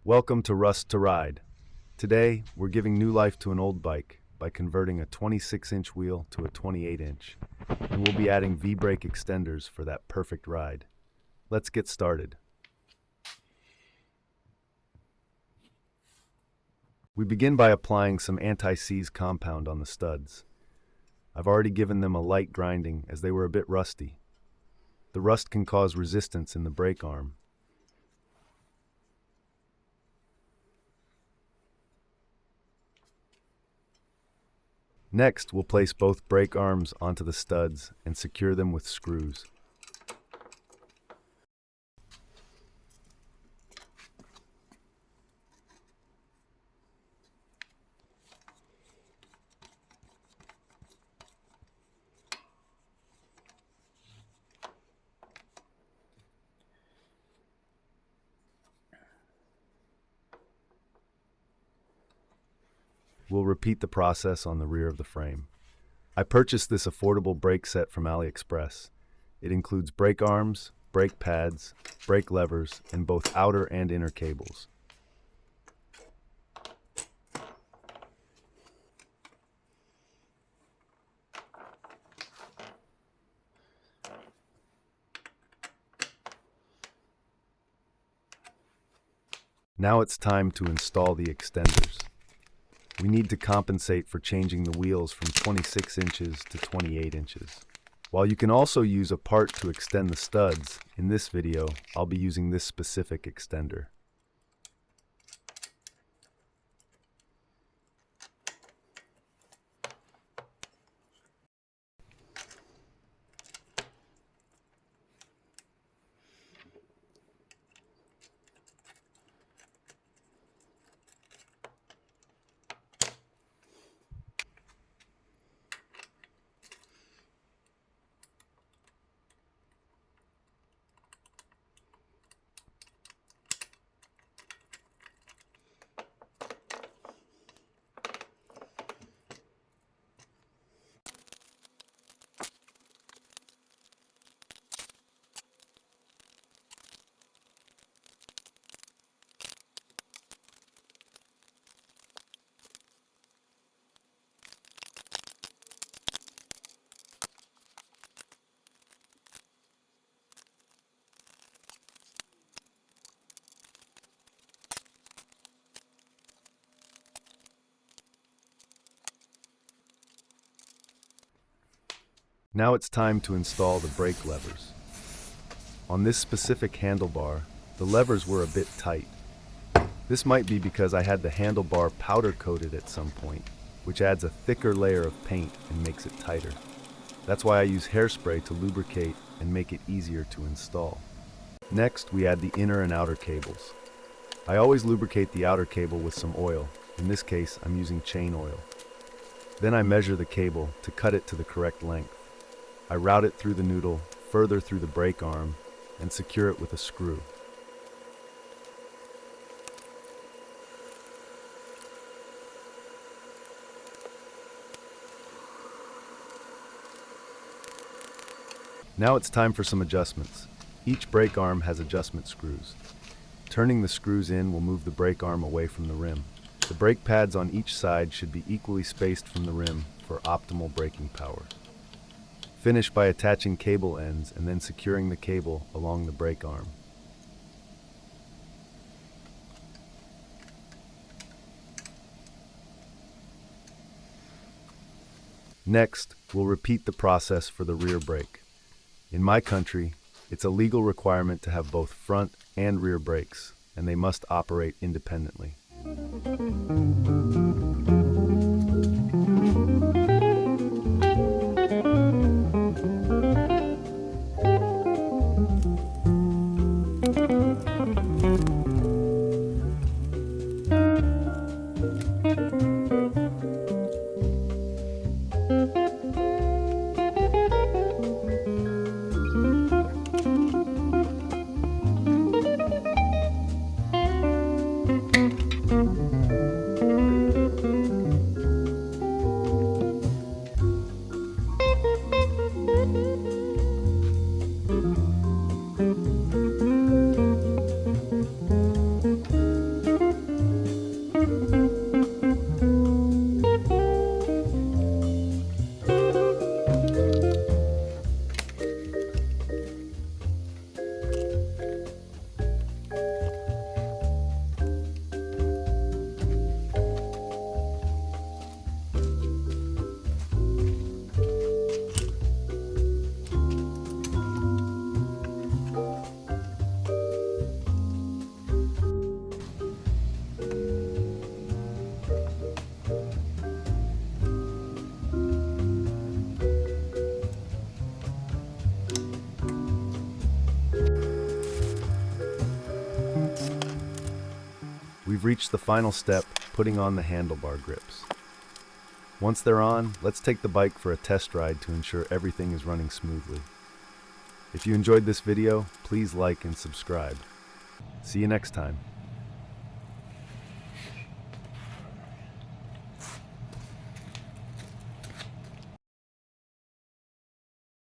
Welcome to Rust to Ride. Today, we're giving new life to an old bike by converting a 26-inch wheel to a 28-inch, and we'll be adding V-brake extenders for that perfect ride. Let's get started. We begin by applying some anti-seize compound on the studs. I've already given them a light grinding as they were a bit rusty. The rust can cause resistance in the brake arm. Next, we'll place both brake arms onto the studs and secure them with screws. We'll repeat the process on the rear of the frame. I purchased this affordable brake set from AliExpress. It includes brake arms, brake pads, brake levers, and both outer and inner cables. Now it's time to install the extenders. We need to compensate for changing the wheels from 26 inches to 28 inches. While you can also use a part to extend the studs, in this video, I'll be using this specific extender. Now it's time to install the brake levers. On this specific handlebar, the levers were a bit tight. This might be because I had the handlebar powder coated at some point, which adds a thicker layer of paint and makes it tighter. That's why I use hairspray to lubricate and make it easier to install. Next, we add the inner and outer cables. I always lubricate the outer cable with some oil. In this case, I'm using chain oil. Then I measure the cable to cut it to the correct length. I route it through the noodle, further through the brake arm, and secure it with a screw. Now it's time for some adjustments. Each brake arm has adjustment screws. Turning the screws in will move the brake arm away from the rim. The brake pads on each side should be equally spaced from the rim for optimal braking power. Finish by attaching cable ends and then securing the cable along the brake arm. Next, we'll repeat the process for the rear brake. In my country, it's a legal requirement to have both front and rear brakes, and they must operate independently. We've reached the final step, putting on the handlebar grips. Once they're on, let's take the bike for a test ride to ensure everything is running smoothly. If you enjoyed this video, please like and subscribe. See you next time.